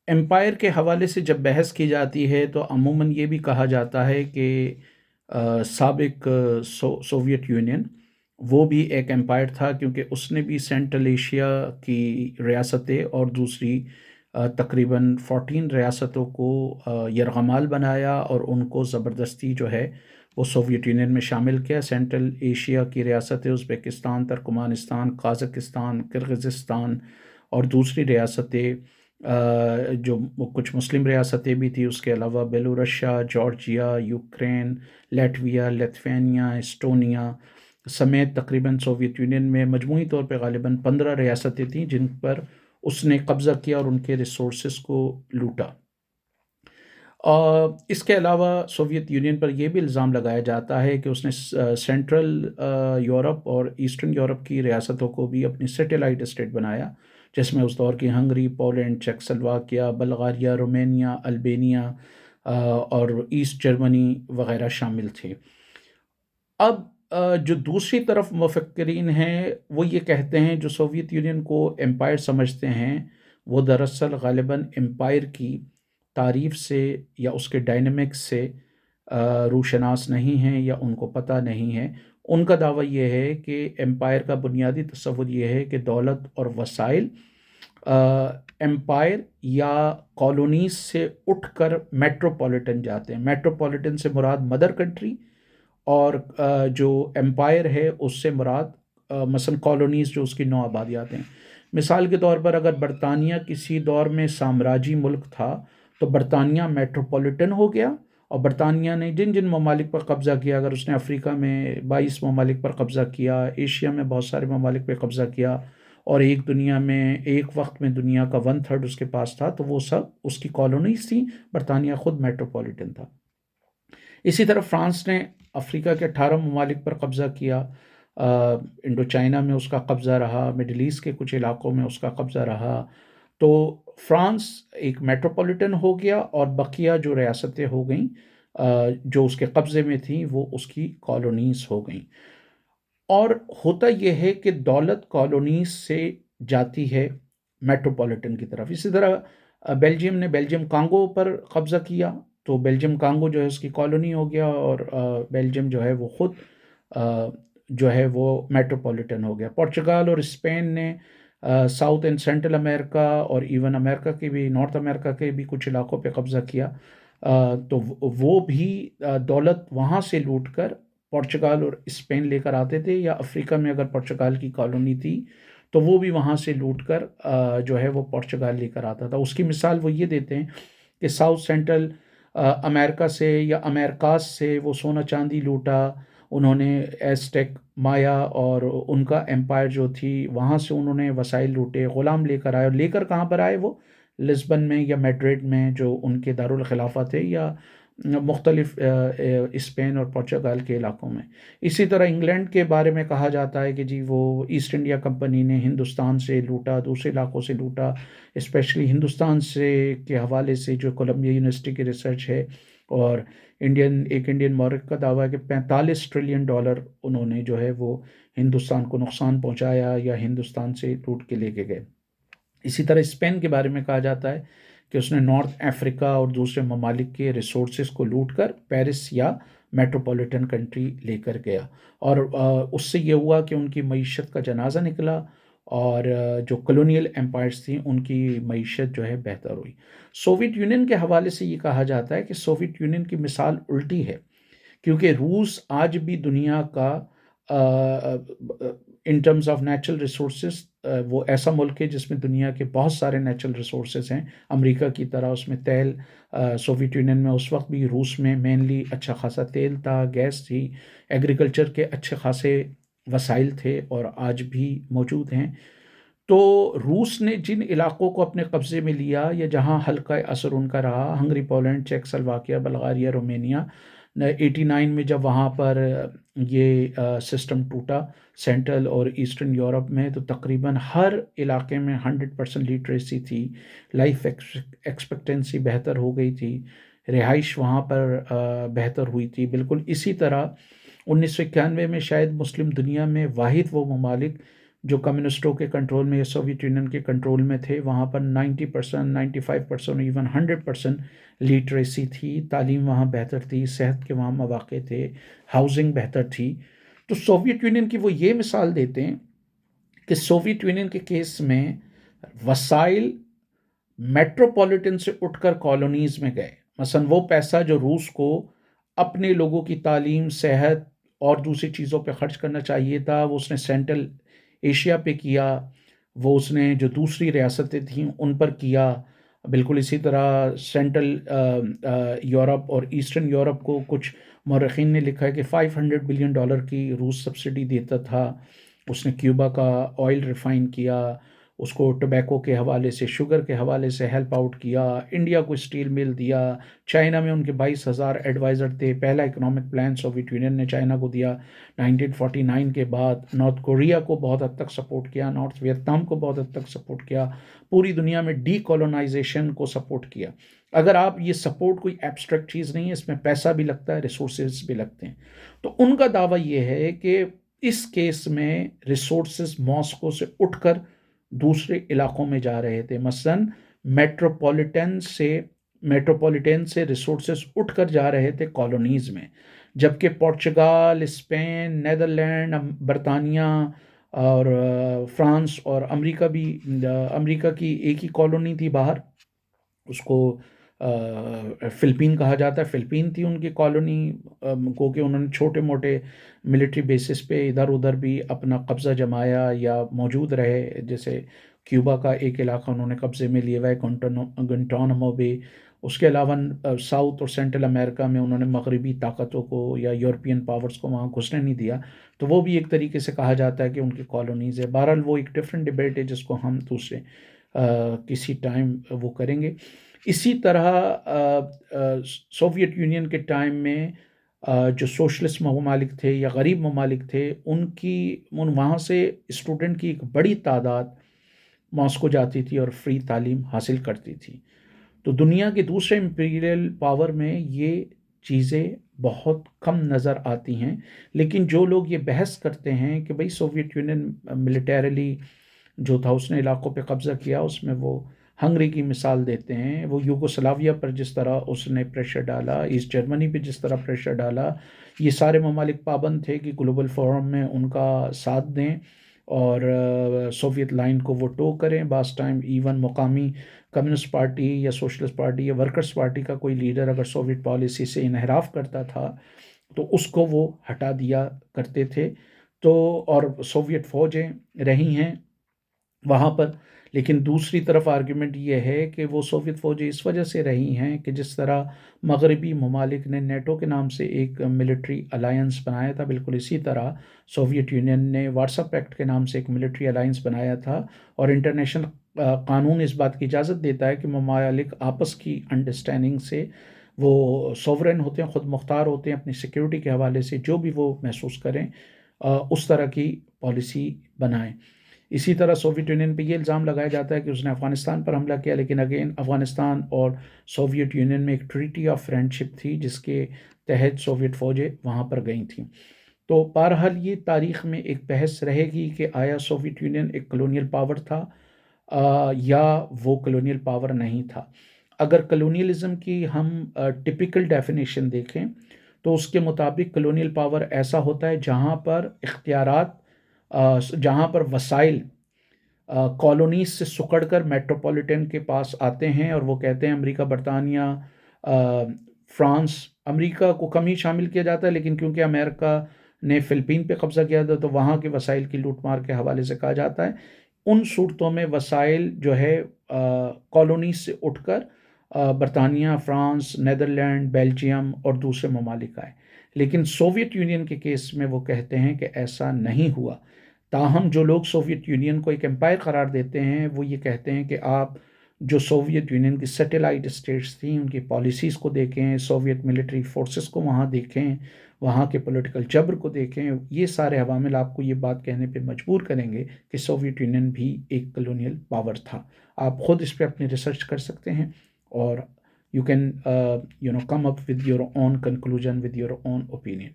Empire के हवाले से जब बहस की जाती है तो अमूमन ये भी कहा जाता है कि साबिक सोवियत यूनियन वो भी एक एम्पायर था, क्योंकि उसने भी सेंट्रल एशिया की रियासतें और दूसरी तकरीबन 14 रियासतों को यरगमाल बनाया और उनको ज़बरदस्ती जो है वो सोवियत यूनियन में शामिल किया। सेंट्रल एशिया की रियासतें उज़्बेकिस्तान, तुर्कमानिस्तान, काज़ाकिस्तान, किर्गिज़िस्तान और दूसरी रियासतें जो कुछ मुस्लिम रियासतें भी थी, उसके अलावा Byelorussia, Georgia, Ukraine, Latvia, Lithuania, Estonia समेत तकरीबन सोवियत यूनियन में मजमूई तौर पे गालिबन 15 रियासतें थीं जिन पर उसने कब्ज़ा किया और उनके रिसोर्सेस को लूटा। इसके अलावा सोवियत यूनियन पर यह भी इल्ज़ाम लगाया जाता है कि उसने सेंट्रल यूरोप और ईस्टर्न यूरोप की रियासतों को भी अपनी सैटेलाइट स्टेट बनाया, जिसमें उस दौर की Hungary, Poland, Czechoslovakia, Bulgaria, Romania, Albania और ईस्ट जर्मनी वगैरह शामिल थे। अब जो दूसरी तरफ मुफक्किरीन हैं वो ये कहते हैं, जो सोवियत यूनियन को एम्पायर समझते हैं वो दरअसल गालिबन एम्पायर की तारीफ से या उसके डायनामिक्स से रूशनास नहीं हैं या उनको पता नहीं है। उनका दावा ये है कि एम्पायर का बुनियादी तस्वुर ये है कि दौलत और वसाइल एम्पायर या कॉलोनीज से उठकर मेट्रोपॉलिटन जाते हैं। मेट्रोपॉलिटन से मुराद मदर कंट्री, और जो एम्पायर है उससे मुराद मसलन कॉलोनीज़ जो उसकी नौ आबादियात हैं। मिसाल के तौर पर अगर बरतानिया किसी दौर में साम्राज्य मुल्क था तो बरतानिया मेट्रोपॉलिटन हो गया, और बरतानिया ने जिन जिन ममालिक पर कब्ज़ा किया, अगर उसने अफ्रीका में 22 ममालिक पर कब्ज़ा किया, एशिया में बहुत सारे ममालिक पर कब्ज़ा किया, और एक दुनिया में एक वक्त में दुनिया का 1/3 उसके पास था, तो वो सब उसकी कॉलोनीज थी। बरतानिया खुद मेट्रोपॉलिटन था। इसी तरह फ्रांस ने अफ्रीका के 18 ममालिक पर कब्ज़ा किया, इंडो चाइना में उसका कब्ज़ा रहा, मिडल ईस्ट के कुछ इलाकों में उसका कब्ज़ा रहा। तो फ्रांस एक मेट्रोपॉलिटन हो गया और बकिया जो रियासतें हो गईं जो उसके कब्ज़े में थी वो उसकी कॉलोनीज़ हो गईं। और होता यह है कि दौलत कॉलोनीज से जाती है मेट्रोपॉलिटन की तरफ। इसी तरह बेल्जियम ने बेल्जियम कांगो पर कब्ज़ा किया, तो बेल्जियम कांगो जो है उसकी कॉलोनी हो गया, और बेल्जियम जो है वो खुद अ, जो है वो मेट्रोपॉलिटन हो गया। पुर्तगाल और स्पेन ने साउथ एंड सेंट्रल अमेरिका और इवन अमेरिका के भी, नॉर्थ अमेरिका के भी कुछ इलाकों पे कब्ज़ा किया। तो वो भी दौलत वहाँ से लूट कर पुर्तगाल और स्पेन लेकर आते थे, या अफ्रीका में अगर पुर्तगाल की कॉलोनी थी तो वो भी वहाँ से लूट कर जो है वो पुर्तगाल लेकर आता था। उसकी मिसाल वो ये देते हैं कि साउथ सेंट्रल अमेरिका से या अमेरिकास से वो सोना चांदी लूटा उन्होंने। एज़टेक, माया और उनका एम्पायर जो थी वहाँ से उन्होंने वसाइल लूटे, ग़ुलाम लेकर आए, और लेकर कहाँ पर आए वो लिस्बन में या मैड्रिड में जो उनके दारुल खिलाफा थे, या मुख्तलिफ स्पेन और पुर्तगाल के इलाकों में। इसी तरह इंग्लैंड के बारे में कहा जाता है कि जी वो ईस्ट इंडिया कंपनी ने हिंदुस्तान से लूटा, दूसरे इलाकों से लूटा, स्पेशली हिंदुस्तान से के हवाले से जो कोलंबिया यूनिवर्सिटी की रिसर्च है, और इंडियन मॉर्ग का दावा है कि 45 ट्रिलियन डॉलर उन्होंने जो है वो हिंदुस्तान को नुकसान पहुंचाया या हिंदुस्तान से लूट के लेके गए। इसी तरह स्पेन के बारे में कहा जाता है कि उसने नॉर्थ अफ्रीका और दूसरे ममालिक के रिसोर्सेज को लूट कर पेरिस या मेट्रोपॉलिटन कंट्री लेकर गया, और उससे ये हुआ कि उनकी मईशत का जनाजा निकला, और जो कॉलोनियल एम्पायर्स थी उनकी मईशत जो है बेहतर हुई। सोवियत यूनियन के हवाले से ये कहा जाता है कि सोवियत यूनियन की मिसाल उल्टी है, क्योंकि रूस आज भी दुनिया का in terms of natural resources वो ऐसा मुल्क है जिसमें दुनिया के बहुत सारे नेचुरल रिसोर्सेज हैं। अमेरिका की तरह उसमें तेल, सोवियत यूनियन में उस वक्त भी रूस में मेनली अच्छा खासा तेल था, गैस थी, एग्रीकल्चर के अच्छे खासे वसाइल थे और आज भी मौजूद हैं। तो रूस ने जिन इलाकों को अपने कब्ज़े में लिया या जहाँ हल्का असर उनका रहा, Hungary, Poland, Czechoslovakia, Bulgaria, Romania, 89 में जब वहाँ पर ये सिस्टम टूटा सेंट्रल और ईस्टर्न यूरोप में, तो तकरीबन हर इलाके में 100% लिटरेसी थी, लाइफ एक्सपेक्टेंसी बेहतर हो गई थी, रिहाइश वहाँ पर बेहतर हुई थी। बिल्कुल इसी तरह 1991 में शायद मुस्लिम दुनिया में वाहिद वो ममालिक جو کمیونسٹوں کے کنٹرول میں یا سوویت یونین کے کنٹرول میں تھے، وہاں پر 90%، 95%، ایون 100% لیٹریسی تھی، تعلیم وہاں بہتر تھی، صحت کے وہاں مواقع تھے، ہاؤسنگ بہتر تھی۔ تو سوویت یونین کی وہ یہ مثال دیتے ہیں کہ سوویت یونین کے کیس میں وسائل میٹروپولیٹن سے اٹھ کر کالونیز میں گئے۔ مثلا وہ پیسہ جو روس کو اپنے لوگوں کی تعلیم، صحت اور دوسری چیزوں پہ خرچ کرنا چاہیے تھا، وہ اس نے سینٹرل ایشیا پہ کیا، وہ اس نے جو دوسری ریاستیں تھیں ان پر کیا۔ بالکل اسی طرح سینٹرل یورپ اور ایسٹرن یورپ کو کچھ مورخین نے لکھا ہے کہ $500 بلین کی روس سبسڈی دیتا تھا۔ اس نے کیوبا کا آئل ریفائن کیا، اس کو ٹوبیکو کے حوالے سے، شوگر کے حوالے سے ہیلپ آؤٹ کیا، انڈیا کو اسٹیل مل دیا، چائنا میں ان کے 22,000 ایڈوائزر تھے، پہلا اکنامک پلان سوویت یونین نے چائنا کو دیا 1949 کے بعد، نارتھ کوریا کو بہت حد تک سپورٹ کیا، نارتھ ویتنام کو بہت حد تک سپورٹ کیا، پوری دنیا میں ڈی کولونائزیشن کو سپورٹ کیا۔ اگر آپ یہ سپورٹ کوئی ایبسٹریکٹ چیز نہیں ہے، اس میں پیسہ بھی لگتا ہے، ریسورسز بھی لگتے ہیں۔ تو ان کا دعویٰ یہ ہے کہ اس کیس میں ریسورسز ماسکو سے اٹھ کر دوسرے علاقوں میں جا رہے تھے، مثلاً میٹروپولیٹن سے ریسورسز اٹھ کر جا رہے تھے کالونیز میں، جبکہ پورچگال، اسپین، نیدرلینڈ، برطانیہ اور فرانس اور امریکہ بھی، امریکہ کی ایک ہی کالونی تھی باہر، اس کو فلپین کہا جاتا ہے، فلپین تھی ان کی کالونی، کو کہ انہوں نے چھوٹے موٹے ملٹری بیسس پہ ادھر ادھر بھی اپنا قبضہ جمایا یا موجود رہے، جیسے کیوبا کا ایک علاقہ انہوں نے قبضے میں لیا ہوا ہے، گنٹانامو بے۔ اس کے علاوہ ساؤتھ اور سینٹرل امریکہ میں انہوں نے مغربی طاقتوں کو یا یورپین پاورز کو وہاں گھسنے نہیں دیا، تو وہ بھی ایک طریقے سے کہا جاتا ہے کہ ان کی کالونیز ہے۔ بہرحال وہ ایک ڈفرینٹ ڈبیٹ ہے جس کو ہم دوسرے کسی ٹائم وہ کریں گے۔ اسی طرح سوویت یونین کے ٹائم میں جو سوشلسٹ ممالک تھے یا غریب ممالک تھے، وہاں سے اسٹوڈنٹ کی ایک بڑی تعداد ماسکو جاتی تھی اور فری تعلیم حاصل کرتی تھی۔ تو دنیا کے دوسرے امپیریل پاور میں یہ چیزیں بہت کم نظر آتی ہیں، لیکن جو لوگ یہ بحث کرتے ہیں کہ بھئی سوویت یونین ملیٹریلی جو تھا اس نے علاقوں پہ قبضہ کیا، اس میں وہ ہنگری کی مثال دیتے ہیں، وہ یوگوسلاویہ پر جس طرح اس نے پریشر ڈالا، ایسٹ جرمنی پہ جس طرح پریشر ڈالا، یہ سارے ممالک پابند تھے کہ گلوبل فورم میں ان کا ساتھ دیں اور سوویت لائن کو وہ ٹو کریں۔ بعض ٹائم ایون مقامی کمیونسٹ پارٹی یا سوشلسٹ پارٹی یا ورکرز پارٹی کا کوئی لیڈر اگر سوویت پالیسی سے انحراف کرتا تھا تو اس کو وہ ہٹا دیا کرتے تھے۔ تو اور سوویت فوجیں رہی ہیں وہاں پر، لیکن دوسری طرف آرگیومنٹ یہ ہے کہ وہ سوویت فوجیں اس وجہ سے رہی ہیں کہ جس طرح مغربی ممالک نے نیٹو کے نام سے ایک ملٹری الائنس بنایا تھا، بالکل اسی طرح سوویت یونین نے وارسا پیکٹ کے نام سے ایک ملٹری الائنس بنایا تھا، اور انٹرنیشنل قانون اس بات کی اجازت دیتا ہے کہ ممالک آپس کی انڈرسٹینڈنگ سے وہ سوورن ہوتے ہیں، خود مختار ہوتے ہیں، اپنی سیکیورٹی کے حوالے سے جو بھی وہ محسوس کریں اس طرح کی پالیسی بنائیں۔ اسی طرح سوویت یونین پہ یہ الزام لگایا جاتا ہے کہ اس نے افغانستان پر حملہ کیا، لیکن اگین افغانستان اور سوویت یونین میں ایک ٹریٹی آف فرینڈشپ تھی جس کے تحت سوویت فوجیں وہاں پر گئی تھیں۔ تو بہرحال یہ تاریخ میں ایک بحث رہے گی کہ آیا سوویت یونین ایک کلونیل پاور تھا یا وہ کلونیل پاور نہیں تھا۔ اگر کلونیلزم کی ہم ٹپیکل ڈیفینیشن دیکھیں تو اس کے مطابق کلونیل پاور ایسا ہوتا ہے جہاں پر اختیارات، جہاں پر وسائل کالونیز سے سکڑ کر میٹروپولیٹن کے پاس آتے ہیں، اور وہ کہتے ہیں امریکہ، برطانیہ، فرانس، امریکہ کو کم ہی شامل کیا جاتا ہے، لیکن کیونکہ امریکہ نے فلپین پہ قبضہ کیا تھا تو وہاں کے وسائل کی لوٹ مار کے حوالے سے کہا جاتا ہے۔ ان صورتوں میں وسائل جو ہے کالونیز سے اٹھ کر برطانیہ، فرانس، نیدرلینڈ، بیلجیم اور دوسرے ممالک آئے، لیکن سوویت یونین کے کیس میں وہ کہتے ہیں کہ ایسا نہیں ہوا۔ تاہم جو لوگ سوویت یونین کو ایک امپائر قرار دیتے ہیں وہ یہ کہتے ہیں کہ آپ جو سوویت یونین کی سیٹلائٹ اسٹیٹس تھیں ان کی پالیسیز کو دیکھیں، سوویت ملٹری فورسز کو وہاں دیکھیں، وہاں کے پولیٹیکل جبر کو دیکھیں، یہ سارے عوامل آپ کو یہ بات کہنے پہ مجبور کریں گے کہ سوویت یونین بھی ایک کلونیل پاور تھا۔ آپ خود اس پہ اپنی ریسرچ کر سکتے ہیں اور you can come up with your own conclusion, with your own opinion.